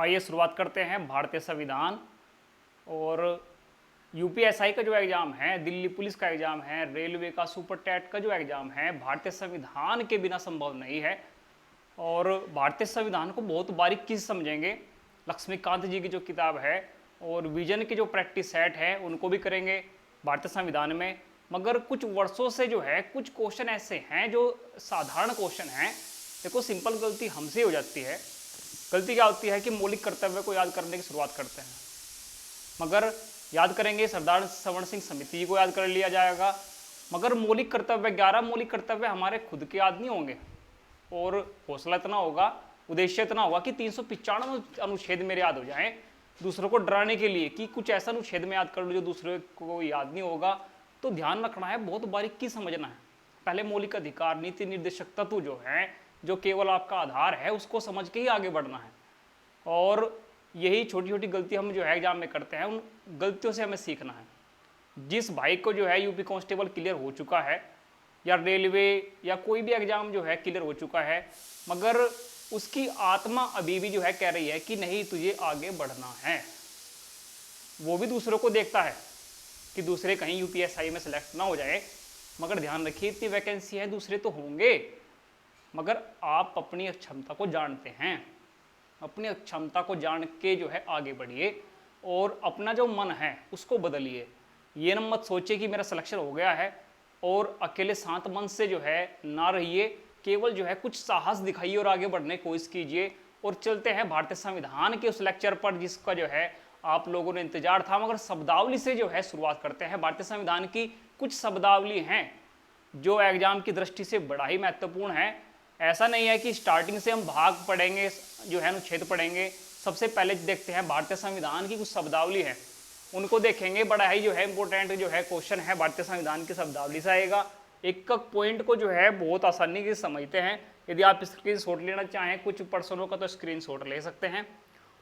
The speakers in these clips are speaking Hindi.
आइए शुरुआत करते हैं भारतीय संविधान और यूपीएसआई का जो एग्ज़ाम है, दिल्ली पुलिस का एग्ज़ाम है, रेलवे का सुपर टैट का जो एग्ज़ाम है, भारतीय संविधान के बिना संभव नहीं है। और भारतीय संविधान को बहुत बारीकी से समझेंगे। लक्ष्मीकांत जी की जो किताब है और विजन के जो प्रैक्टिस सेट है उनको भी करेंगे भारतीय संविधान में। मगर कुछ वर्षों से जो है कुछ क्वेश्चन ऐसे हैं जो साधारण क्वेश्चन हैं। देखो, सिंपल गलती हमसे हो जाती है। गलती क्या होती है कि मौलिक कर्तव्य को याद करने की शुरुआत करते हैं, मगर याद करेंगे सरदार सवर्ण सिंह समिति को याद कर लिया जाएगा, मगर मौलिक कर्तव्य 11 मौलिक कर्तव्य हमारे खुद के याद नहीं होंगे। और हौसला इतना होगा, उद्देश्य इतना होगा कि 395 अनुच्छेद मेरे याद हो जाएं, दूसरों को डराने के लिए कि कुछ ऐसा अनुच्छेद में याद कर लो जो दूसरे को याद नहीं होगा। तो ध्यान रखना है, बहुत बारीकी समझना है। पहले मौलिक अधिकार, नीति निर्देशक तत्व जो है, जो केवल आपका आधार है, उसको समझ के ही आगे बढ़ना है। और यही छोटी छोटी गलती हम जो है एग्जाम में करते हैं, उन गलतियों से हमें सीखना है। जिस भाई को जो है यूपी कांस्टेबल क्लियर हो चुका है या रेलवे या कोई भी एग्जाम जो है क्लियर हो चुका है, मगर उसकी आत्मा अभी भी जो है कह रही है कि नहीं, तुझे आगे बढ़ना है, वो भी दूसरों को देखता है कि दूसरे कहीं यूपीएसआई में सेलेक्ट ना हो जाए। मगर ध्यान रखिए, इतनी वैकेंसी है, दूसरे तो होंगे, मगर आप अपनी क्षमता को जानते हैं। अपनी क्षमता को जान के जो है आगे बढ़िए और अपना जो मन है उसको बदलिए। ये न मत सोचिए कि मेरा सिलेक्शन हो गया है और अकेले शांत मन से जो है ना रहिए। केवल जो है कुछ साहस दिखाइए और आगे बढ़ने की कोशिश कीजिए। और चलते हैं भारतीय संविधान के उस लेक्चर पर जिसका जो है आप लोगों ने इंतजार था। मगर शब्दावली से जो है शुरुआत करते हैं। भारतीय संविधान की कुछ शब्दावली हैं जो एग्जाम की दृष्टि से बड़ा ही महत्वपूर्ण है। ऐसा नहीं है कि स्टार्टिंग से हम भाग पढ़ेंगे, जो है अनुच्छेद पढ़ेंगे। सबसे पहले देखते हैं भारतीय संविधान की कुछ शब्दावली है, उनको देखेंगे। बड़ा ही जो है इंपॉर्टेंट जो है क्वेश्चन है भारतीय संविधान की शब्दावली से आएगा। एक पॉइंट को जो है बहुत आसानी से समझते हैं। यदि आप स्क्रीनशॉट लेना चाहें कुछ पर्सनों का तो स्क्रीनशॉट ले सकते हैं।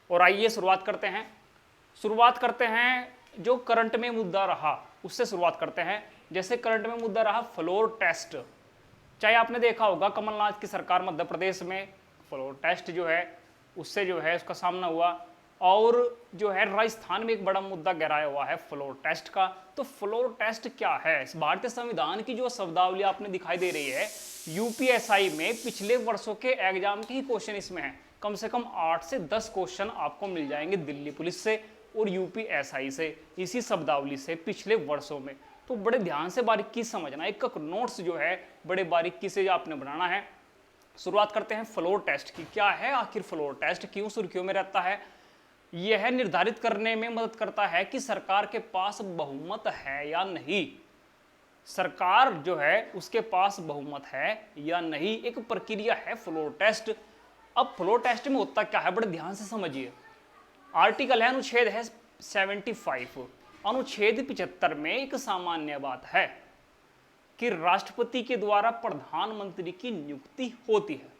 और आइए शुरुआत करते हैं जो करंट में मुद्दा रहा उससे शुरुआत करते हैं। जैसे करंट में मुद्दा रहा फ्लोर टेस्ट। चाहे आपने देखा होगा कमलनाथ की सरकार मध्य प्रदेश में फ्लोर टेस्ट जो है उससे जो है उसका सामना हुआ। और जो है राजस्थान में एक बड़ा मुद्दा गहराया हुआ है फ्लोर टेस्ट का। तो फ्लोर टेस्ट क्या है? भारतीय संविधान की जो शब्दावली आपने दिखाई दे रही है, यूपीएसआई में पिछले वर्षों के एग्जाम के ही क्वेश्चन इसमें है। कम से कम 8 से 10 क्वेश्चन आपको मिल जाएंगे दिल्ली पुलिस से और यूपीएसआई से, इसी शब्दावली से पिछले वर्षों में। तो बड़े ध्यान से बारीकी समझना, एक नोट्स जो है बड़े बारीकी से आपने बनाना है। शुरुआत करते हैं फ्लोर टेस्ट की। क्या है आखिर फ्लोर टेस्ट, क्यों सुर्खियों में रहता है? यह निर्धारित करने में मदद करता है कि सरकार के पास बहुमत है या नहीं। सरकार जो है उसके पास बहुमत है या नहीं, एक प्रक्रिया है फ्लोर टेस्ट। अब फ्लोर टेस्ट में होता क्या है, बड़े ध्यान से समझिए। आर्टिकल है, अनुच्छेद है 75। अनुच्छेद 75 में एक सामान्य बात है कि राष्ट्रपति के द्वारा प्रधानमंत्री की नियुक्ति होती है।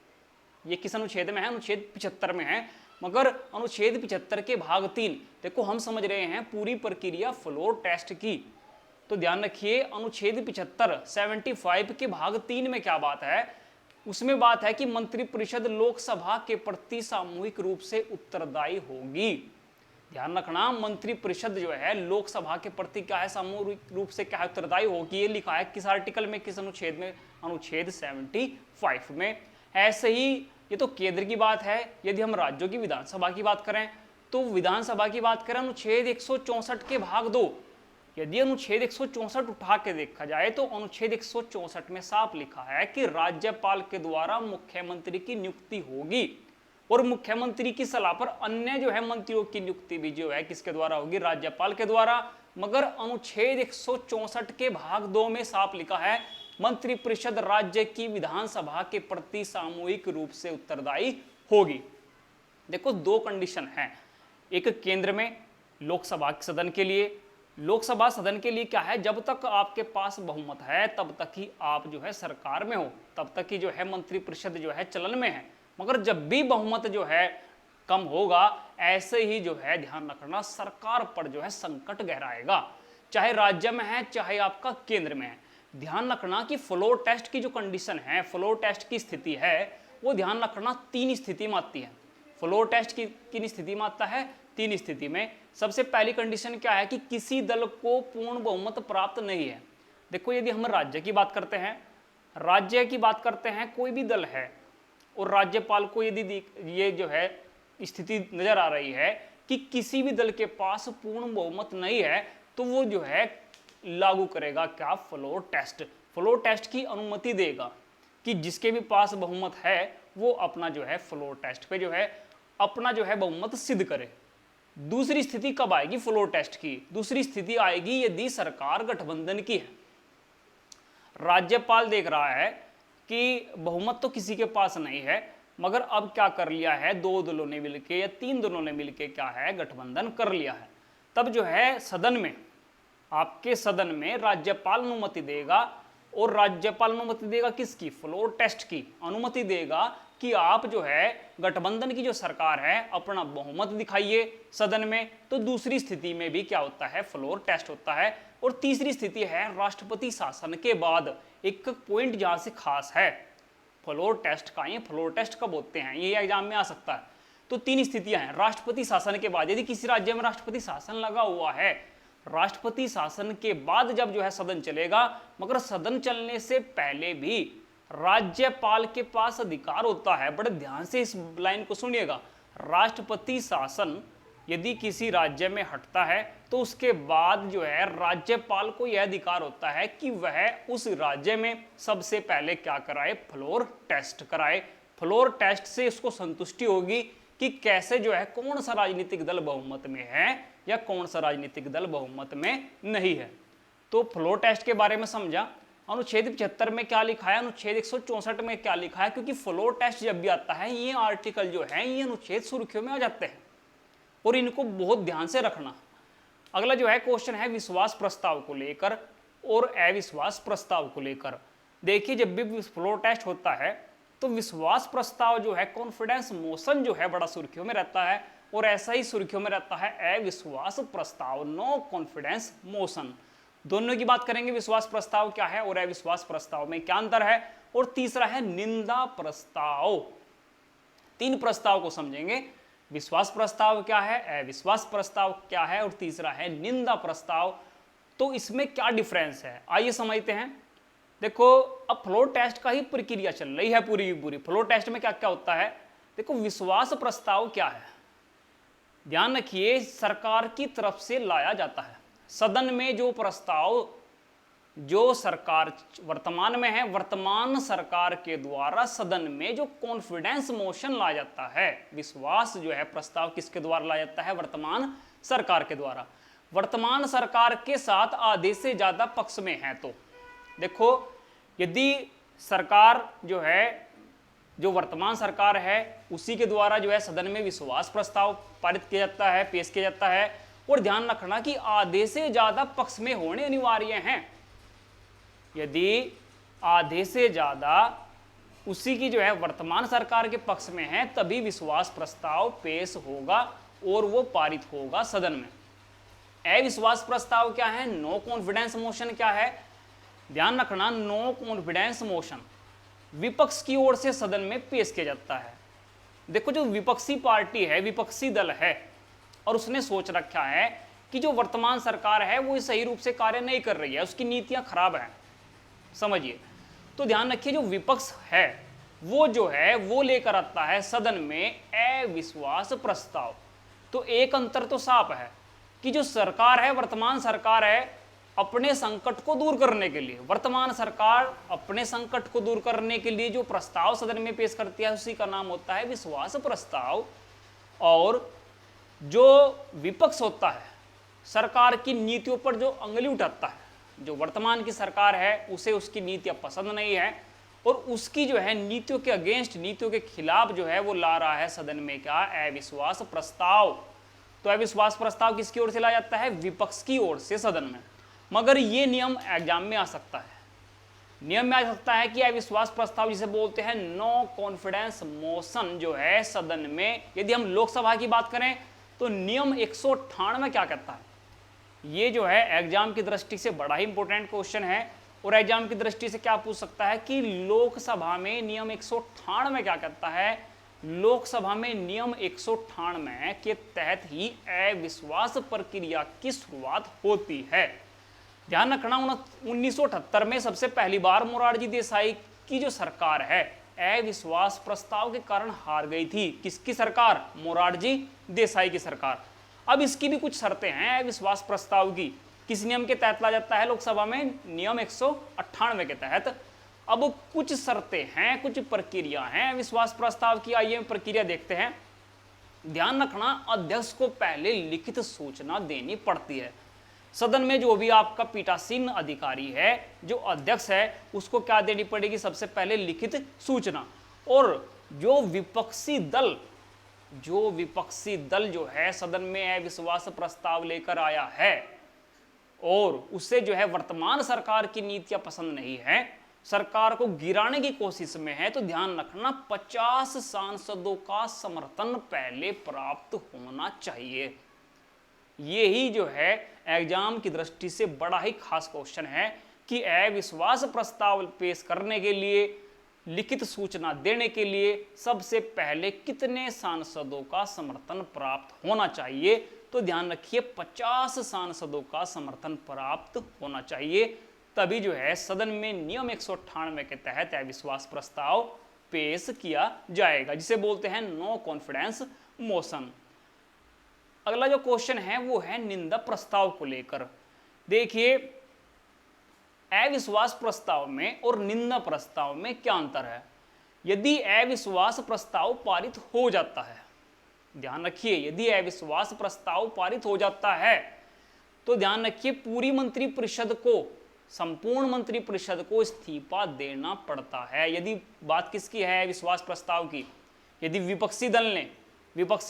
ये किस अनुच्छेद में है? अनुच्छेद 75 में है। मगर अनुच्छेद 75 के भाग 3, देखो हम समझ रहे हैं पूरी प्रक्रिया फ्लोर टेस्ट की। तो ध्यान रखिए, अनुच्छेद 75 के भाग 3 में क्या बात है? उसमें बात है कि मंत्रिपरिषद लोकसभा के प्रति सामूहिक रूप से उत्तरदायी होगी। ध्यान रखना, मंत्रिपरिषद जो है लोकसभा के प्रति क्या है, सामूहिक रूप से क्या है, उत्तरदायी होगी। ये लिखा है किस आर्टिकल में, किस अनुच्छेद में? अनुच्छेद 75 में। ऐसे ही ये तो केंद्र की बात है। यदि हम राज्यों की विधानसभा की बात करें तो विधानसभा की बात करें अनुच्छेद 164 के भाग 2। यदि अनुच्छेद 164 उठा के देखा जाए तो अनुच्छेद 164 में साफ लिखा है कि राज्यपाल के द्वारा मुख्यमंत्री की नियुक्ति होगी और मुख्यमंत्री की सलाह पर अन्य जो है मंत्रियों की नियुक्ति भी जो है किसके द्वारा होगी? राज्यपाल के द्वारा। मगर अनुच्छेद 164 के भाग 2 में साफ लिखा है मंत्रिपरिषद राज्य की विधानसभा के प्रति सामूहिक रूप से उत्तरदायी होगी। देखो, दो कंडीशन है। एक केंद्र में लोकसभा सदन के लिए, लोकसभा सदन के लिए क्या है, जब तक आपके पास बहुमत है तब तक ही आप जो है सरकार में हो, तब तक ही जो है मंत्रिपरिषद जो है चलन में है। मगर जब भी बहुमत जो है कम होगा, ऐसे ही जो है ध्यान रखना सरकार पर जो है संकट गहराएगा, चाहे राज्य में है चाहे आपका केंद्र में है। ध्यान रखना कि फ्लोर टेस्ट की जो कंडीशन है, फ्लोर टेस्ट की स्थिति है, वो ध्यान रखना 3 स्थिति में आती है। फ्लोर टेस्ट की किन स्थिति में आता है? 3 स्थिति में। सबसे पहली कंडीशन क्या है कि किसी दल को पूर्ण बहुमत प्राप्त नहीं है। देखो यदि हम राज्य की बात करते हैं, कोई भी दल है और राज्यपाल को यदि ये जो है स्थिति नजर आ रही है कि किसी भी दल के पास पूर्ण बहुमत नहीं है, तो वो जो है लागू करेगा क्या? Floor test. फ्लोर टेस्ट की अनुमति देगा कि जिसके भी पास बहुमत है वो अपना जो है फ्लोर टेस्ट पे जो है अपना जो है बहुमत सिद्ध करे। दूसरी स्थिति कब आएगी फ्लोर टेस्ट की? दूसरी स्थिति आएगी यदि सरकार गठबंधन की है। राज्यपाल देख रहा है कि बहुमत तो किसी के पास नहीं है, मगर अब क्या कर लिया है, 2 दलों ने मिलकर या 3 दलों ने मिलकर क्या है, गठबंधन कर लिया है। तब जो है सदन में, आपके सदन में राज्यपाल अनुमति देगा, और राज्यपाल अनुमति देगा किसकी? फ्लोर टेस्ट की अनुमति देगा कि आप जो है गठबंधन की जो सरकार है अपना बहुमत दिखाइए सदन में। तो दूसरी स्थिति में भी क्या होता है? फ्लोर टेस्ट होता है। और तीसरी स्थिति है राष्ट्रपति शासन के बाद। एक पॉइंट जहां से खास है फ्लोर टेस्ट का, ये फ्लोर टेस्ट कब होते हैं, ये एग्जाम में आ सकता है। तो 3 स्थितियां हैं। राष्ट्रपति शासन के बाद, यदि किसी राज्य में राष्ट्रपति शासन लगा हुआ है, राष्ट्रपति शासन के बाद जब जो है सदन चलेगा, मगर सदन चलने से पहले भी राज्यपाल के पास अधिकार होता है। बड़े ध्यान से इस लाइन को सुनिएगा। राष्ट्रपति शासन यदि किसी राज्य में हटता है तो उसके बाद जो है राज्यपाल को यह अधिकार होता है कि वह उस राज्य में सबसे पहले क्या कराए? फ्लोर टेस्ट कराए। फ्लोर टेस्ट से उसको संतुष्टि होगी कि कैसे जो है कौन सा राजनीतिक दल बहुमत में है या कौन सा राजनीतिक दल बहुमत में नहीं है। तो फ्लोर टेस्ट के बारे में समझा। अनुच्छेद 75 में क्या लिखा है, अनुच्छेद 164 में क्या लिखा है, क्योंकि फ्लोर टेस्ट जब भी आता है ये आर्टिकल जो है ये अनुच्छेद सुर्खियों में आ जाते हैं और इनको बहुत ध्यान से रखना। अगला जो है क्वेश्चन है विश्वास प्रस्ताव को लेकर और अविश्वास प्रस्ताव को लेकर। देखिए जब भी फ्लोर टेस्ट होता है तो विश्वास प्रस्ताव जो है, कॉन्फिडेंस मोशन जो है बड़ा सुर्खियों में रहता है, और ऐसा ही सुर्खियों में रहता है अविश्वास प्रस्ताव, नो कॉन्फिडेंस मोशन। दोनों की बात करेंगे, विश्वास प्रस्ताव क्या है और अविश्वास प्रस्ताव में क्या अंतर है। और तीसरा है निंदा प्रस्ताव। 3 प्रस्ताव को समझेंगे, विश्वास प्रस्ताव क्या है, अविश्वास प्रस्ताव क्या है, और तीसरा है निंदा प्रस्ताव। तो इसमें क्या डिफरेंस है आइए समझते हैं। देखो अब फ्लोर टेस्ट का ही प्रक्रिया चल रही है पूरी की पूरी। फ्लोर टेस्ट में क्या क्या होता है, देखो विश्वास प्रस्ताव क्या है, ध्यान रखिए, सरकार की तरफ से लाया जाता है सदन में जो प्रस्ताव, जो सरकार वर्तमान में है, वर्तमान सरकार के द्वारा सदन में जो कॉन्फिडेंस मोशन लाया जाता है, विश्वास जो है प्रस्ताव किसके द्वारा लाया जाता है, वर्तमान सरकार के द्वारा। वर्तमान सरकार के साथ आधे से ज्यादा पक्ष में है। तो देखो यदि सरकार जो है, जो वर्तमान सरकार है उसी के द्वारा जो है सदन में विश्वास प्रस्ताव पारित किया जाता है, पेश किया जाता है, और ध्यान रखना कि आधे से ज्यादा पक्ष में होने अनिवार्य हैं। यदि आधे से ज्यादा उसी की जो है वर्तमान सरकार के पक्ष में है तभी विश्वास प्रस्ताव पेश होगा और वो पारित होगा सदन में। अविश्वास प्रस्ताव क्या है, नो कॉन्फिडेंस मोशन क्या है, ध्यान रखना, नो कॉन्फिडेंस मोशन विपक्ष की ओर से सदन में पेश किया जाता है। देखो जो विपक्षी पार्टी है, विपक्षी दल है, और उसने सोच रखा है कि जो वर्तमान सरकार है वो सही रूप से कार्य नहीं कर रही है, उसकी नीतियां खराब हैं, समझिए। तो ध्यान रखिए जो विपक्ष है वो जो है वो लेकर आता है सदन में अविश्वास प्रस्ताव। तो एक अंतर तो साफ है कि जो सरकार है, वर्तमान सरकार है, अपने संकट को दूर करने के लिए, वर्तमान सरकार अपने संकट को दूर करने के लिए जो प्रस्ताव सदन में पेश करती है उसी का नाम होता है विश्वास प्रस्ताव। और जो विपक्ष होता है, सरकार की नीतियों पर जो अंगुली उठाता है, जो वर्तमान की सरकार है उसे उसकी नीतियां पसंद नहीं है और उसकी जो है नीतियों के अगेंस्ट, नीतियों के खिलाफ जो है वो ला रहा है सदन में क्या, अविश्वास प्रस्ताव। तो अविश्वास प्रस्ताव किसकी ओर से लाया जाता है, विपक्ष की ओर से सदन में। मगर ये नियम एग्जाम में आ सकता है, नियम में आ सकता है कि अविश्वास प्रस्ताव जिसे बोलते हैं नो कॉन्फिडेंस मोशन जो है सदन में, यदि हम लोकसभा की बात करें तो नियम 198 क्या कहता है, ये जो है एग्जाम की दृष्टि से बड़ा ही इंपॉर्टेंट क्वेश्चन है। और एग्जाम की दृष्टि से क्या पूछ सकता है कि लोकसभा में नियम 198 क्या कहता है, लोकसभा में नियम 198 के तहत ही अविश्वास प्रक्रिया की शुरुआत होती है। ध्यान रखना 1978 में सबसे पहली बार मोरारजी देसाई की जो सरकार है अविश्वास प्रस्ताव के कारण हार गई थी। किसकी सरकार? मोरारजी देसाई की सरकार। अब इसकी भी कुछ शर्तें हैं अविश्वास प्रस्ताव की। किस नियम के तहत ला जाता है लोकसभा में? नियम 198 के तहत। अब कुछ शर्तें हैं, कुछ प्रक्रिया हैं अविश्वास प्रस्ताव की। आइए प्रक्रिया देखते हैं। ध्यान रखना अध्यक्ष को पहले लिखित सूचना देनी पड़ती है। सदन में जो भी आपका पीठासीन अधिकारी है, जो अध्यक्ष है, उसको क्या देनी पड़ेगी? सबसे पहले लिखित सूचना। और जो विपक्षी दल जो है सदन में अविश्वास प्रस्ताव लेकर आया है और उसे जो है वर्तमान सरकार की नीतियां पसंद नहीं है, सरकार को गिराने की कोशिश में है, तो ध्यान रखना 50 सांसदों का समर्थन पहले प्राप्त होना चाहिए। यही जो है एग्जाम की दृष्टि से बड़ा ही खास क्वेश्चन है कि अविश्वास प्रस्ताव पेश करने के लिए, लिखित सूचना देने के लिए सबसे पहले कितने सांसदों का समर्थन प्राप्त होना चाहिए? तो ध्यान रखिए 50 सांसदों का समर्थन प्राप्त होना चाहिए, तभी जो है सदन में नियम 198 के तहत अविश्वास प्रस्ताव पेश किया जाएगा, जिसे बोलते हैं नो कॉन्फिडेंस मोशन। अगला जो क्वेश्चन है वो है निंदा प्रस्ताव को लेकर। देखिए अविश्वास प्रस्ताव में और निंदा प्रस्ताव में क्या अंतर है। यदि अविश्वास प्रस्ताव पारित हो जाता है, ध्यान रखिए, यदि अविश्वास प्रस्ताव पारित हो जाता है तो ध्यान रखिए पूरी मंत्रिपरिषद को, संपूर्ण मंत्रिपरिषद को इस्तीफा देना पड़ता है। यदि बात किसकी है? अविश्वास प्रस्ताव की। यदि विपक्षी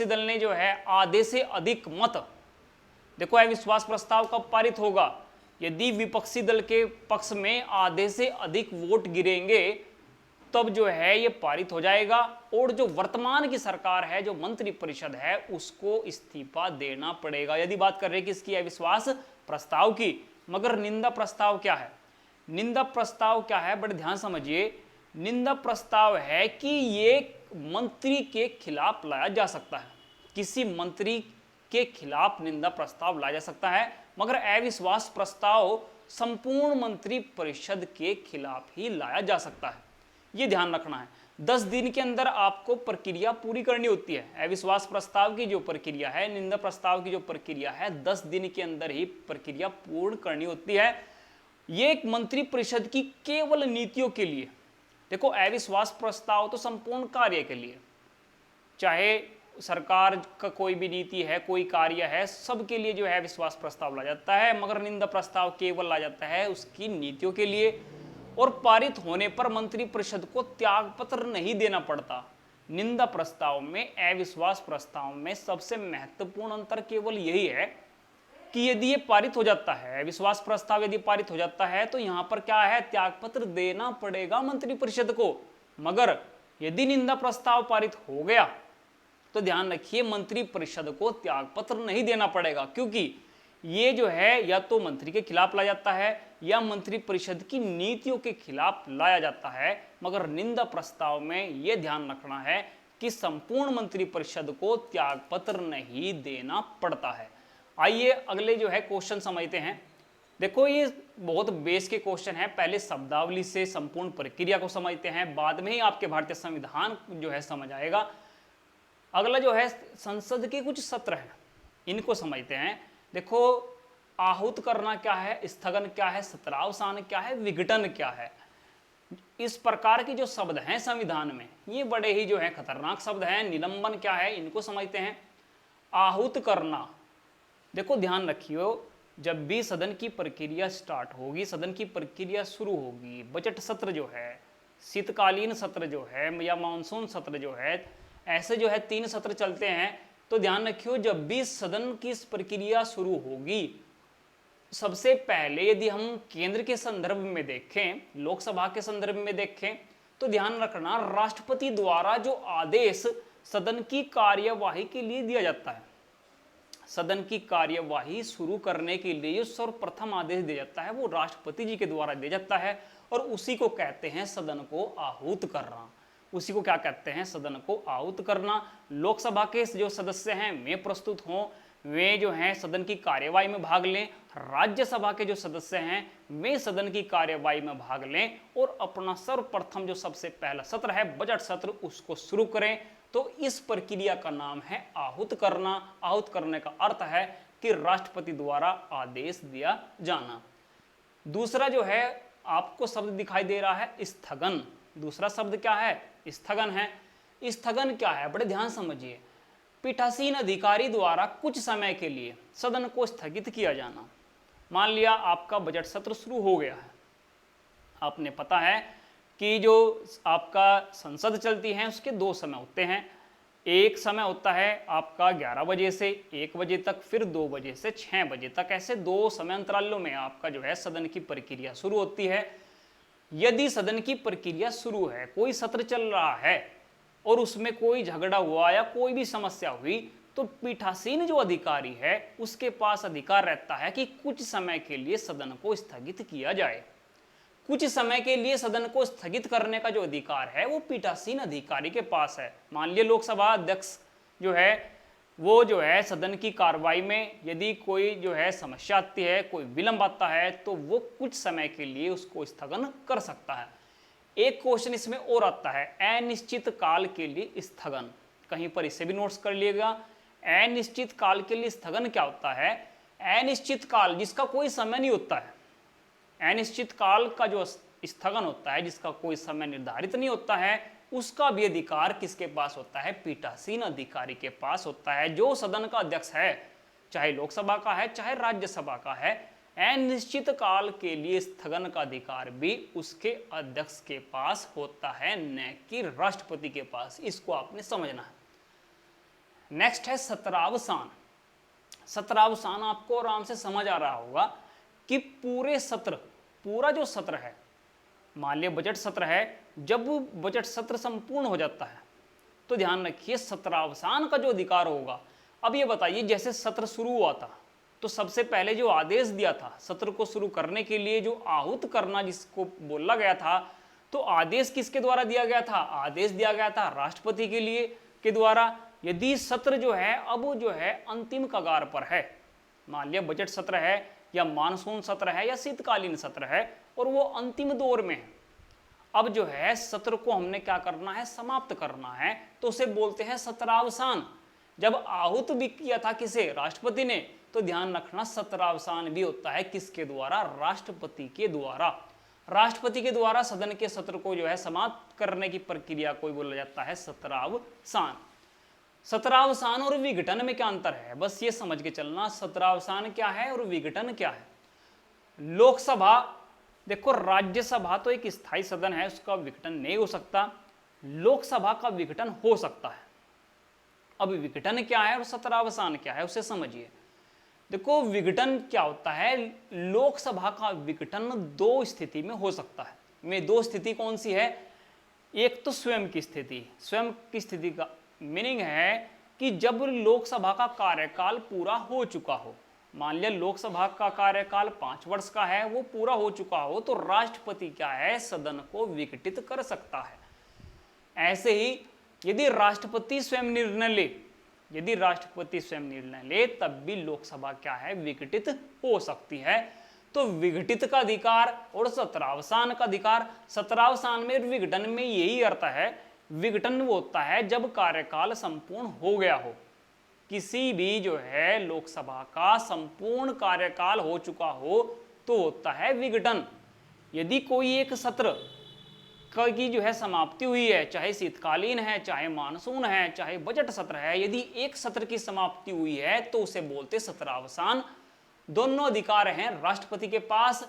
दल ने जो है आधे से अधिक मत, देखो अविश्वास प्रस्ताव कब पारित होगा? यदि विपक्षी दल के पक्ष में आधे से अधिक वोट गिरेंगे तब जो है ये पारित हो जाएगा, और जो वर्तमान की सरकार है, जो मंत्रिपरिषद है, उसको इस्तीफा देना पड़ेगा। यदि बात कर रहे हैं कि इसकी अविश्वास प्रस्ताव की। मगर निंदा प्रस्ताव क्या है? निंदा प्रस्ताव क्या है? बड़े ध्यान समझिए। निंदा प्रस्ताव है कि ये मंत्री के खिलाफ लाया जा सकता है, किसी मंत्री के खिलाफ निंदा प्रस्ताव लाया जा सकता है, मगर अविश्वास प्रस्ताव संपूर्ण मंत्रिपरिषद के खिलाफ ही लाया जा सकता है। ये ध्यान रखना है। 10 दिन के अंदर आपको प्रक्रिया पूरी करनी होती है। अविश्वास प्रस्ताव की जो प्रक्रिया है, निंदा प्रस्ताव की जो प्रक्रिया है, 10 दिन के अंदर ही प्रक्रिया पूर्ण करनी होती है। ये एक मंत्रिपरिषद की केवल नीतियों के लिए। देखो अविश्वास प्रस्ताव तो संपूर्ण कार्य के लिए, चाहे सरकार का कोई भी नीति है, कोई कार्य है, सबके लिए जो है अविश्वास प्रस्ताव ला जाता है, मगर निंदा प्रस्ताव केवल ला जाता है उसकी नीतियों के लिए। और पारित होने पर मंत्रिपरिषद को त्यागपत्र नहीं देना पड़ता। निंदा प्रस्ताव में अविश्वास प्रस्ताव में सबसे महत्वपूर्ण अंतर केवल यही है कि यदि ये पारित हो जाता है, अविश्वास प्रस्ताव यदि पारित हो जाता है, तो यहां पर क्या है? त्यागपत्र देना पड़ेगा मंत्रिपरिषद को। मगर यदि निंदा प्रस्ताव पारित हो गया तो ध्यान रखिए मंत्रिपरिषद को त्यागपत्र नहीं देना पड़ेगा, क्योंकि ये जो है या तो मंत्री के खिलाफ लाया जाता है या मंत्रिपरिषद की नीतियों के खिलाफ लाया जाता है। मगर निंदा प्रस्ताव में यह ध्यान रखना है कि संपूर्ण मंत्रिपरिषद को त्यागपत्र नहीं देना पड़ता है। आइए अगले जो है क्वेश्चन समझते हैं। देखो ये बहुत बेस के क्वेश्चन है, पहले शब्दावली से संपूर्ण प्रक्रिया को समझते हैं, बाद में ही आपके भारतीय संविधान जो है समझ आएगा। अगला जो है संसद के कुछ सत्र हैं, इनको समझते हैं। देखो आहूत करना क्या है, स्थगन क्या है, सत्रावसान क्या है, विघटन क्या है। इस प्रकार के जो शब्द हैं संविधान में, ये बड़े ही जो है खतरनाक शब्द हैं। निलंबन क्या है, इनको समझते हैं। आहूत करना, देखो ध्यान रखियो, जब भी सदन की प्रक्रिया स्टार्ट होगी, सदन की प्रक्रिया शुरू होगी, बजट सत्र जो है, शीतकालीन सत्र जो है, या मानसून सत्र जो है, ऐसे जो है 3 सत्र चलते हैं। तो ध्यान रखियो जब भी सदन की प्रक्रिया शुरू होगी, सबसे पहले यदि हम केंद्र के संदर्भ में देखें, लोकसभा के संदर्भ में देखें, तो ध्यान रखना राष्ट्रपति द्वारा जो आदेश सदन की कार्यवाही के लिए दिया जाता है, सदन की कार्यवाही शुरू करने के लिए जो सर्वप्रथम आदेश दिया जाता है वो राष्ट्रपति जी के द्वारा दिया जाता है, और उसी को कहते हैं सदन को आहूत करना। उसी को क्या कहते हैं, सदन को आहूत करना। लोकसभा के जो सदस्य हैं वे प्रस्तुत हों, वे जो हैं सदन की कार्यवाही में भाग लें। राज्यसभा के जो सदस्य हैं वे सदन की कार्यवाही में भाग लें और अपना सर्वप्रथम जो सबसे पहला सत्र है बजट सत्र उसको शुरू करें। तो इस प्रक्रिया का नाम है आहूत करना। आहूत करने का अर्थ है कि राष्ट्रपति द्वारा आदेश दिया जाना। दूसरा जो है आपको शब्द दिखाई दे रहा है स्थगन। दूसरा शब्द क्या है, स्थगन है। स्थगन क्या है, बड़े ध्यान समझिए। पीठासीन अधिकारी द्वारा कुछ समय के लिए सदन को स्थगित किया जाना। मान लिया आपका बजट सत्र शुरू हो गया है, आपने पता है कि जो आपका संसद चलती है उसके दो समय होते हैं। एक समय होता है आपका 11 बजे से 1 बजे तक, फिर 2 बजे से 6 बजे तक। ऐसे 2 समय अंतरालों में आपका जो है सदन की प्रक्रिया शुरू होती है। यदि सदन की प्रक्रिया शुरू है, कोई सत्र चल रहा है और उसमें कोई झगड़ा हुआ या कोई भी समस्या हुई, तो पीठासीन जो अधिकारी है उसके पास अधिकार रहता है कि कुछ समय के लिए सदन को स्थगित किया जाए। कुछ समय के लिए सदन को स्थगित करने का जो अधिकार है वो पीठासीन अधिकारी के पास है। मान लिया लोकसभा अध्यक्ष जो है वो जो है सदन की कार्रवाई में यदि कोई जो है समस्या आती है, कोई विलंब आता है, तो वो कुछ समय के लिए उसको स्थगन कर सकता है। एक क्वेश्चन इसमें और आता है, अनिश्चित काल के लिए स्थगन। कहीं पर इसे भी नोट्स कर लिएगा। अनिश्चित काल के लिए स्थगन क्या होता है? अनिश्चित काल जिसका कोई समय नहीं होता है, अनिश्चित काल का जो स्थगन होता है जिसका कोई समय निर्धारित नहीं होता है, उसका भी अधिकार किसके पास होता है? पीठासीन अधिकारी के पास होता है। जो सदन का अध्यक्ष है, चाहे लोकसभा का है चाहे राज्यसभा का है, अनिश्चित काल के लिए स्थगन का अधिकार भी उसके अध्यक्ष के पास होता है, न कि राष्ट्रपति के पास। इसको आपने समझना है। नेक्स्ट है सत्रावसान। सत्रावसान आपको आराम से समझ आ रहा होगा कि पूरे सत्र, पूरा जो सत्र है, मान लिया बजट सत्र है, जब बजट सत्र संपूर्ण हो जाता है तो ध्यान रखिए सत्रावसान का जो अधिकार होगा। अब ये बताइए, जैसे सत्र शुरू हुआ था तो सबसे पहले जो आदेश दिया था सत्र को शुरू करने के लिए, जो आहूत करना जिसको बोला गया था, तो आदेश किसके द्वारा दिया गया था? आदेश दिया गया था राष्ट्रपति के लिए के द्वारा। यदि सत्र जो है अब जो है अंतिम कगार पर है, मान लिया बजट सत्र है या मानसून सत्र है या शीतकालीन सत्र है और वो अंतिम दौर में है, अब जो है सत्र को हमने क्या करना है? समाप्त करना है, तो उसे बोलते हैं सत्रावसान। जब आहूत भी किया था किसे? राष्ट्रपति ने, तो ध्यान रखना सत्रावसान भी होता है किसके द्वारा? राष्ट्रपति के द्वारा। राष्ट्रपति के द्वारा सदन के सत्र को जो है समाप्त करने की प्रक्रिया को बोला जाता है सत्रावसान। सत्रावसान और विघटन में क्या अंतर है? बस ये समझ के चलना, सत्रावसान क्या है और विघटन क्या है। लोकसभा, देखो राज्यसभा तो एक स्थायी सदन है, उसका विघटन नहीं हो सकता। लोकसभा का विघटन हो सकता है। अब विघटन क्या है और सत्रावसान क्या है उसे समझिए। देखो विघटन क्या होता है, लोकसभा का विघटन 2 स्थिति में हो सकता है। में 2 स्थिति कौन सी है? एक तो स्वयं की स्थिति। स्वयं की स्थिति का मीनिंग है कि जब लोकसभा का कार्यकाल पूरा हो चुका हो, मान लिया लोकसभा का कार्यकाल 5 वर्ष का है, वो पूरा हो चुका हो, तो राष्ट्रपति क्या है? सदन को विघटित कर सकता है। ऐसे ही यदि राष्ट्रपति स्वयं निर्णय ले, यदि राष्ट्रपति स्वयं निर्णय ले तब भी लोकसभा क्या है? विघटित हो सकती है। तो विघटित का अधिकार और सत्रावसान का अधिकार, सत्रावसान में विघटन में यही अर्थ है, विघटन वो होता है जब कार्यकाल संपूर्ण हो गया हो। किसी भी जो है लोकसभा का संपूर्ण कार्यकाल हो चुका हो तो होता है विघटन। यदि कोई एक सत्र की जो है समाप्ति हुई है, चाहे शीतकालीन है, चाहे मानसून है, चाहे बजट सत्र है, यदि एक सत्र की समाप्ति हुई है तो उसे बोलते सत्रावसान। दोनों अधिकार हैं राष्ट्रपति के पास,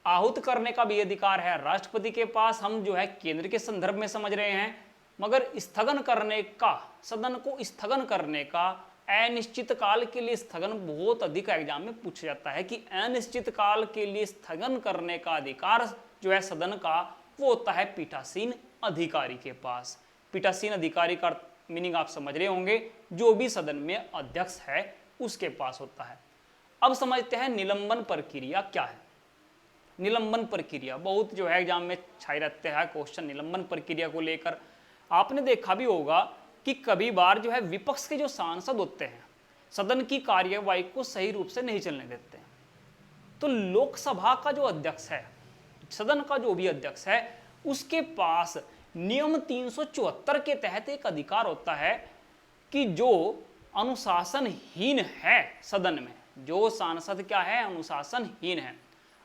आहूत करने का भी अधिकार है राष्ट्रपति के पास। हम जो है केंद्र के संदर्भ में समझ रहे हैं, मगर स्थगन करने का, सदन को स्थगन करने का, अनिश्चित काल के लिए स्थगन बहुत अधिक एग्जाम में पूछा जाता है कि अनिश्चित काल के लिए स्थगन करने का अधिकार जो है सदन का, वो होता है पीठासीन अधिकारी के पास। पीठासीन अधिकारी का मीनिंग आप समझ रहे होंगे, जो भी सदन में अध्यक्ष है उसके पास होता है। अब समझते हैं निलंबन प्रक्रिया क्या है। निलंबन प्रक्रिया बहुत जो है एग्जाम में छाई रहते हैं क्वेश्चन निलंबन प्रक्रिया को लेकर। आपने देखा भी होगा कि कभी बार जो है विपक्ष के जो सांसद होते हैं सदन की कार्यवाही को सही रूप से नहीं चलने देते। तो लोकसभा का जो अध्यक्ष है, सदन का जो भी अध्यक्ष है, उसके पास नियम 374 के तहत एक अधिकार होता है कि जो अनुशासनहीन है सदन में, जो सांसद क्या है, अनुशासनहीन है।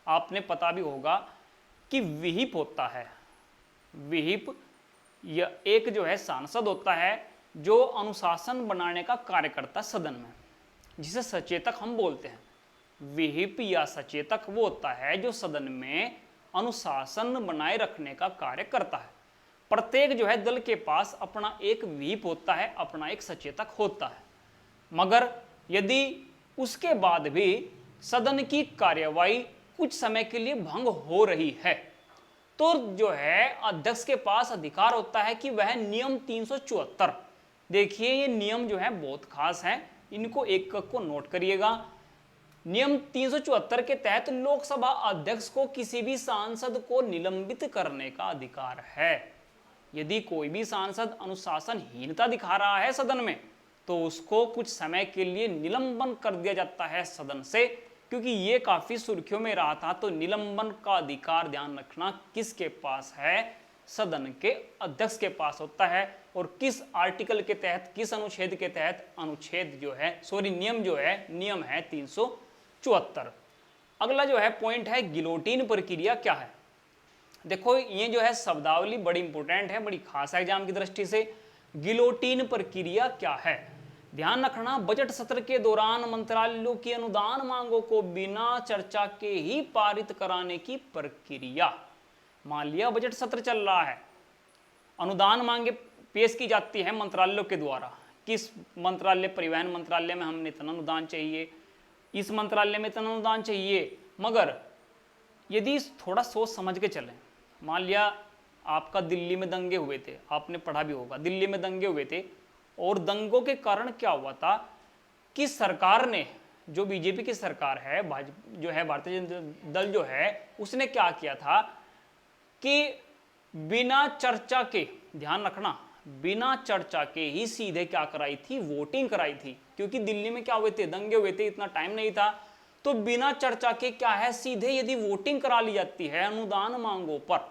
आपने पता भी होगा कि विहिप होता है, विहिप या एक जो है सांसद होता है जो अनुशासन बनाने का कार्य करता है सदन में, जिसे सचेतक हम बोलते हैं। विहिप या सचेतक वो होता है जो सदन में अनुशासन बनाए रखने का कार्य करता है। प्रत्येक जो है दल के पास अपना एक विहिप होता है, अपना एक सचेतक होता है। मगर यदि उसके बाद भी सदन की कार्यवाही कुछ समय के लिए भंग हो रही है तो जो है अध्यक्ष के पास अधिकार होता है कि वह नियम 374, देखिए ये नियम जो है बहुत खास है, इनको एक को नोट करिएगा। नियम 374 के तहत लोकसभा अध्यक्ष को किसी भी सांसद को निलंबित करने का अधिकार है। यदि कोई भी सांसद अनुशासनहीनता दिखा रहा है सदन में तो उसको कुछ समय के लिए निलंबन कर दिया जाता है सदन से, क्योंकि ये काफी सुर्खियों में रहा था। तो निलंबन का अधिकार ध्यान रखना किसके पास है, सदन के अध्यक्ष के पास होता है। और किस आर्टिकल के तहत, किस अनुच्छेद के तहत, अनुच्छेद जो है नियम जो है, नियम है 374। अगला जो है पॉइंट है गिलोटिन प्रक्रिया क्या है। देखो ये जो है शब्दावली बड़ी इंपॉर्टेंट है, बड़ी खास है एग्जाम की दृष्टि से। गिलोटिन प्रक्रिया क्या है, ध्यान रखना। बजट सत्र के दौरान मंत्रालयों की अनुदान मांगों को बिना चर्चा के ही पारित कराने की प्रक्रिया। मान लिया बजट सत्र चल रहा है, अनुदान मांगे पेश की जाती है मंत्रालयों के द्वारा। किस मंत्रालय, परिवहन मंत्रालय में हमने इतना अनुदान चाहिए, इस मंत्रालय में इतना अनुदान चाहिए। मगर यदि थोड़ा सोच समझ के चलें, मान लिया आपका दिल्ली में दंगे हुए थे, आपने पढ़ा भी होगा, दिल्ली में दंगे हुए थे और दंगों के कारण क्या हुआ था कि सरकार ने, जो बीजेपी की सरकार है, जो है भारतीय जनता दल जो है, उसने क्या किया था कि बिना चर्चा के, ध्यान रखना, बिना चर्चा के ही सीधे क्या कराई थी, वोटिंग कराई थी। क्योंकि दिल्ली में क्या हुए थे, दंगे हुए थे, इतना टाइम नहीं था। तो बिना चर्चा के क्या है, सीधे यदि वोटिंग करा ली जाती है अनुदान मांगों पर,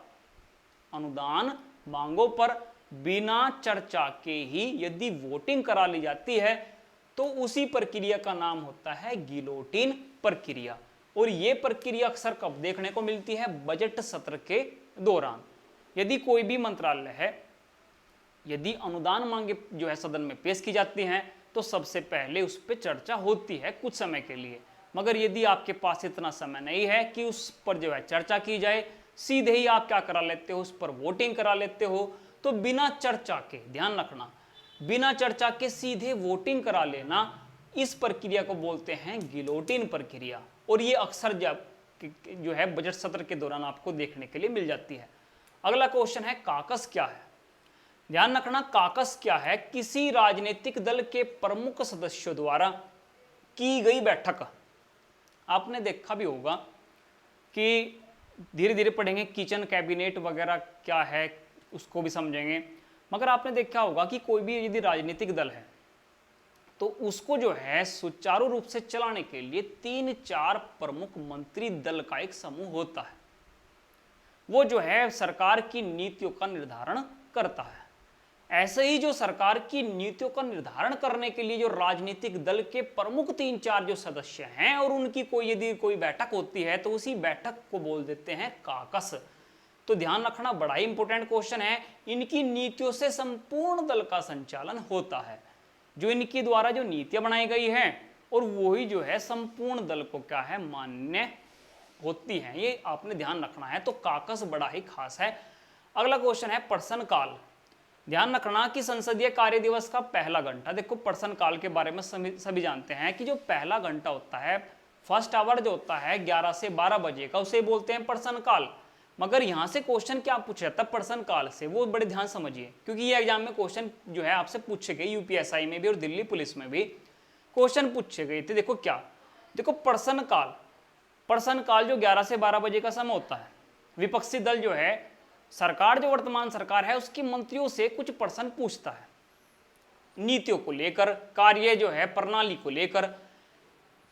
अनुदान मांगों पर बिना चर्चा के ही यदि वोटिंग करा ली जाती है तो उसी प्रक्रिया का नाम होता है गिलोटिन प्रक्रिया। और यह प्रक्रिया अक्सर कब देखने को मिलती है, बजट सत्र के दौरान। यदि कोई भी मंत्रालय है, यदि अनुदान मांगे जो है सदन में पेश की जाती हैं तो सबसे पहले उस पर चर्चा होती है कुछ समय के लिए। मगर यदि आपके पास इतना समय नहीं है कि उस पर जो है चर्चा की जाए, सीधे ही आप क्या करा लेते हो, उस पर वोटिंग करा लेते हो। तो बिना चर्चा के, ध्यान रखना, बिना चर्चा के सीधे वोटिंग करा लेना, इस प्रक्रिया को बोलते हैं गिलोटिन प्रक्रिया। और ये अक्सर जब जो है बजट सत्र के दौरान आपको देखने के लिए मिल जाती है। अगला क्वेश्चन है काकस क्या है। ध्यान रखना, काकस क्या है, किसी राजनीतिक दल के प्रमुख सदस्यों द्वारा की गई बैठक। आपने देखा भी होगा कि धीरे धीरे पढ़ेंगे, किचन कैबिनेट वगैरह क्या है उसको भी समझेंगे। मगर आपने देखा होगा कि कोई भी यदि राजनीतिक दल है तो उसको जो है सुचारू रूप से चलाने के लिए 3-4 प्रमुख मंत्री दल का एक समूह होता है। वो जो है सरकार की नीतियों का निर्धारण करता है। ऐसे ही जो सरकार की नीतियों का निर्धारण करने के लिए जो राजनीतिक दल के प्रमुख 3-4 जो सदस्य हैं और उनकी यदि कोई बैठक होती है तो उसी बैठक को बोल देते हैं काकस। तो ध्यान रखना, बड़ा ही इंपॉर्टेंट क्वेश्चन है। इनकी नीतियों से संपूर्ण दल का संचालन होता है। जो इनके द्वारा जो नीतियां बनाई गई हैं और वही जो है संपूर्ण दल को क्या है, मान्य होती हैं। ये आपने ध्यान रखना है। तो काकस बड़ा ही खास है। अगला क्वेश्चन है प्रश्नकाल। ध्यान रखना कि संसदीय कार्य दिवस का पहला घंटा, देखो प्रश्नकाल के बारे में सभी जानते हैं कि जो पहला घंटा होता है, फर्स्ट आवर जो होता है 11 से 12 बजे का, उसे बोलते हैं प्रश्नकाल। मगर यहां से क्वेश्चन क्या पूछा जाता है प्रश्नकाल से, वो बड़े ध्यान समझिए, क्योंकि ये एग्जाम में क्वेश्चन जो है आपसे पूछे गए, यूपीएसआई में भी और दिल्ली पुलिस में भी क्वेश्चन पूछे गए थे। देखो क्या, देखो प्रश्नकाल जो 11 से 12 बजे का समय होता है, विपक्षी दल जो है सरकार जो वर्तमान सरकार है उसकी मंत्रियों से कुछ प्रश्न पूछता है, नीतियों को लेकर, कार्य जो है प्रणाली को लेकर।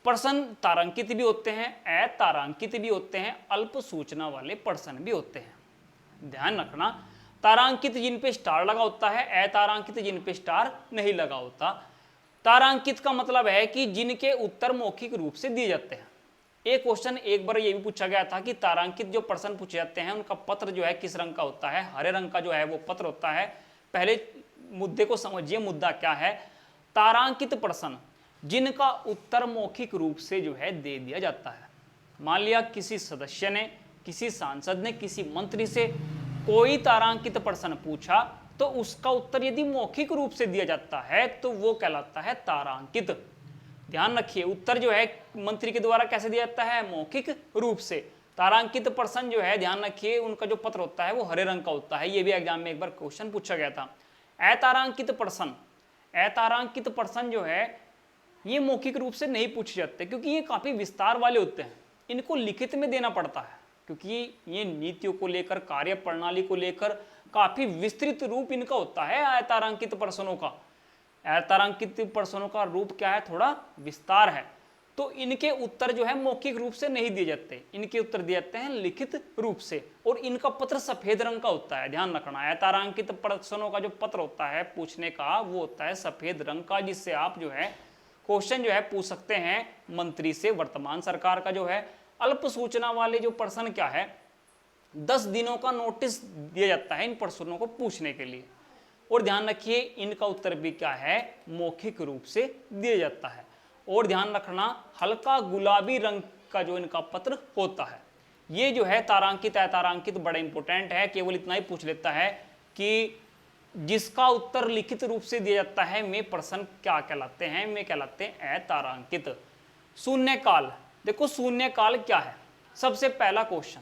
प्रश्न तारांकित भी होते हैं, अतारांकित भी होते हैं, अल्प सूचना वाले प्रश्न भी होते हैं। ध्यान रखना, तारांकित जिन पे स्टार लगा होता है, अतारांकित जिन पे स्टार नहीं लगा होता। तारांकित का मतलब है कि जिनके उत्तर मौखिक रूप से दिए जाते हैं। एक क्वेश्चन एक बार ये भी पूछा गया था कि तारांकित जो प्रश्न पूछे जाते हैं उनका पत्र जो है किस रंग का होता है, हरे रंग का जो है वो पत्र होता है। पहले मुद्दे को समझिए, मुद्दा क्या है। तारांकित प्रश्न जिनका उत्तर मौखिक रूप से जो है दे दिया जाता है। मान लिया किसी सदस्य ने, किसी सांसद ने, किसी मंत्री से कोई तारांकित प्रश्न पूछा, तो उसका उत्तर यदि मौखिक रूप से दिया जाता है तो वो कहलाता है तारांकित। ध्यान रखिए, उत्तर जो है मंत्री के द्वारा कैसे दिया जाता है, मौखिक रूप से। तारांकित प्रश्न जो है, ध्यान रखिए, उनका जो पत्र होता है वो हरे रंग का होता है। ये भी एग्जाम में एक बार क्वेश्चन पूछा गया था। अतारांकित प्रश्न, अतारांकित प्रश्न जो है ये मौखिक रूप से नहीं पूछे जाते, क्योंकि ये काफी विस्तार वाले होते हैं, इनको लिखित में देना पड़ता है, क्योंकि ये नीतियों को लेकर, कार्य प्रणाली को लेकर काफी विस्तृत रूप इनका होता है। अतारांकित प्रश्नों का, अतारांकित प्रश्नों का रूप क्या है, थोड़ा विस्तार है। तो इनके उत्तर जो है मौखिक रूप से नहीं दिए जाते, इनके उत्तर दिए जाते हैं लिखित रूप से, और इनका पत्र सफेद रंग का होता है। ध्यान रखना, अतारांकित प्रश्नों का जो पत्र होता है पूछने का वो होता है सफेद रंग का, जिससे आप जो है क्वेश्चन जो है पूछ सकते हैं मंत्री से, वर्तमान सरकार का जो है। अल्प सूचना वाले जो प्रश्न क्या है, 10 दिनों का नोटिस दिया जाता है इन प्रश्नों को पूछने के लिए, और ध्यान रखिए इनका उत्तर भी क्या है, मौखिक रूप से दिया जाता है। और ध्यान रखना, हल्का गुलाबी रंग का जो इनका पत्र होता है। ये जो है तारांकित अतारांकित बड़ा इंपॉर्टेंट है, केवल इतना ही पूछ लेता है कि जिसका उत्तर लिखित रूप से दिया जाता है में प्रश्न क्या कहलाते हैं, में कहलाते हैं अतारांकित। शून्यकाल, देखो शून्यकाल क्या है, सबसे पहला क्वेश्चन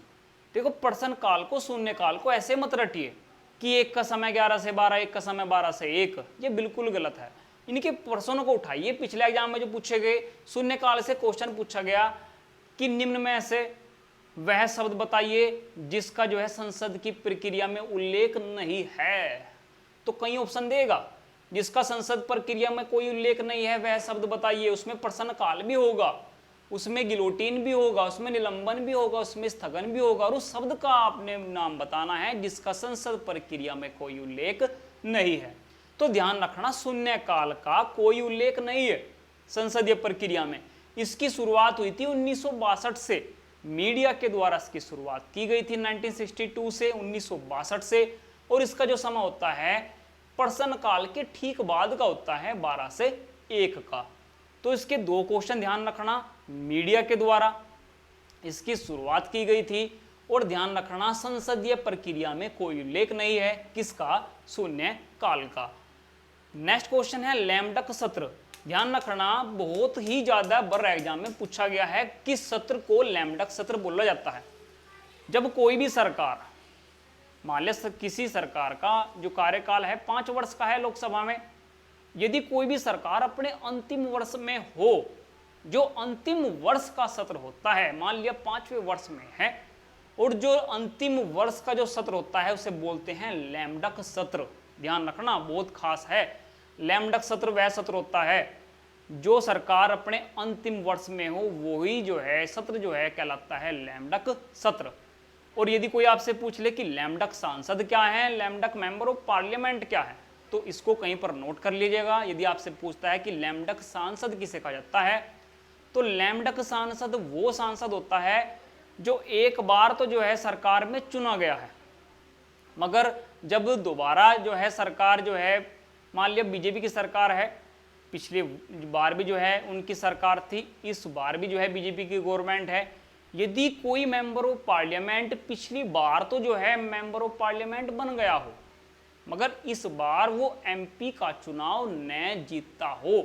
देखो, प्रश्न काल को, शून्यकाल को ऐसे मत रटिए कि एक का समय 11 से 12, एक का समय 12 से 1, ये बिल्कुल गलत है। इनके प्रश्नों को उठाइए। पिछले एग्जाम में जो पूछे गए शून्यकाल से क्वेश्चन पूछा गया कि निम्न में से वह शब्द बताइए जिसका जो है संसद की प्रक्रिया में उल्लेख नहीं है, तो कई ऑप्शन देगा। जिसका संसद प्रक्रिया में कोई उल्लेख नहीं है वह शब्द बताइए, उसमें प्रश्न काल भी होगा, उसमें गिलोटीन भी होगा, उसमें निलंबन भी होगा, उसमें स्थगन भी होगा, और उस शब्द का आपने नाम बताना है जिसका संसद प्रक्रिया में कोई उल्लेख नहीं है। तो ध्यान रखना, शून्यकाल का कोई उल्लेख नहीं है संसदीय प्रक्रिया में। इसकी शुरुआत हुई थी 1962 से, मीडिया के द्वारा इसकी शुरुआत की गई थी 1962 से 1962 से, और इसका जो समय होता है प्रश्न काल के ठीक बाद का होता है 12 से 1 का। तो इसके 2 क्वेश्चन ध्यान रखना, मीडिया के द्वारा इसकी शुरुआत की गई थी, और ध्यान रखना संसदीय प्रक्रिया में कोई उल्लेख नहीं है किसका, शून्य काल का। नेक्स्ट क्वेश्चन है लैम्डक सत्र। ध्यान रखना, बहुत ही ज्यादा बड़ा एग्जाम में पूछा गया है, किस सत्र को लैम्डक सत्र बोला जाता है। जब कोई भी सरकार, मान लिया किसी सरकार का जो कार्यकाल है 5 वर्ष का है लोकसभा में, यदि कोई भी सरकार अपने अंतिम वर्ष में हो, जो अंतिम वर्ष का सत्र होता है, मान लिया 5वें वर्ष में है, और जो अंतिम वर्ष का जो सत्र होता है उसे बोलते हैं लैम्डक सत्र। ध्यान रखना, बहुत खास है। लैम्डक सत्र वह सत्र होता है जो सरकार अपने अंतिम वर्ष में हो, वही जो है सत्र जो है कहलाता है लैम्डक सत्र। और यदि कोई आपसे पूछ ले कि लैम्डक सांसद क्या है, लैम्डक मेंबर ऑफ पार्लियामेंट क्या है, तो इसको कहीं पर नोट कर लीजिएगा। यदि आपसे पूछता है कि लैम्डक सांसद किसे कहा जाता है, तो लैम्डक सांसद वो सांसद होता है जो एक बार तो जो है सरकार में चुना गया है, मगर जब दोबारा जो है सरकार जो है, मान लिया बीजेपी की सरकार है, पिछली बार भी जो है उनकी सरकार थी, इस बार भी जो है बीजेपी की गवर्नमेंट है, यदि कोई मेंबर ऑफ पार्लियामेंट पिछली बार तो जो है मेंबर ऑफ पार्लियामेंट बन गया हो, मगर इस बार वो एमपी का चुनाव न जीतता हो,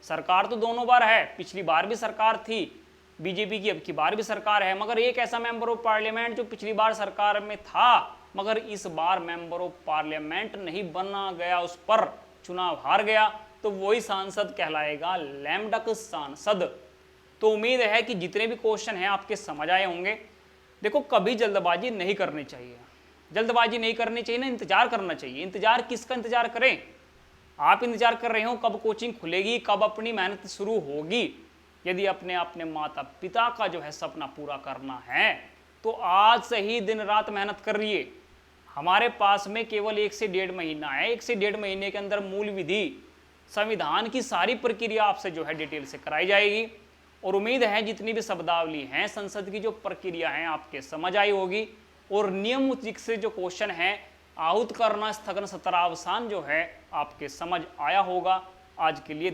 सरकार तो दोनों बार है, पिछली बार भी सरकार थी बीजेपी की, अब की बार भी सरकार है, मगर एक ऐसा मेंबर ऑफ पार्लियामेंट जो पिछली बार सरकार में था मगर इस बार मेंबर ऑफ पार्लियामेंट नहीं बना गया, उस पर चुनाव हार गया, तो वही सांसद कहलाएगा लैम्डक सांसद। तो उम्मीद है कि जितने भी क्वेश्चन हैं आपके समझ आए होंगे। देखो, कभी जल्दबाजी नहीं करनी चाहिए। जल्दबाजी नहीं करनी चाहिए ना, इंतजार करना चाहिए। इंतजार किसका इंतजार करें? आप इंतजार कर रहे हो कब कोचिंग खुलेगी, कब अपनी मेहनत शुरू होगी। यदि अपने माता पिता का जो है सपना पूरा करना है तो आज से ही दिन रात मेहनत कर रहिए। हमारे पास में केवल 1 से 1.5 महीना है। 1 से 1.5 महीने के अंदर मूल विधि, संविधान की सारी प्रक्रिया आपसे जो है डिटेल से कराई जाएगी। और उम्मीद है जितनी भी शब्दावली हैं, संसद की जो प्रक्रिया है आपके समझ आई होगी। और नियम से जो क्वेश्चन है, आहूत करना, स्थगन, सत्रावसान जो है आपके समझ आया होगा। आज के लिए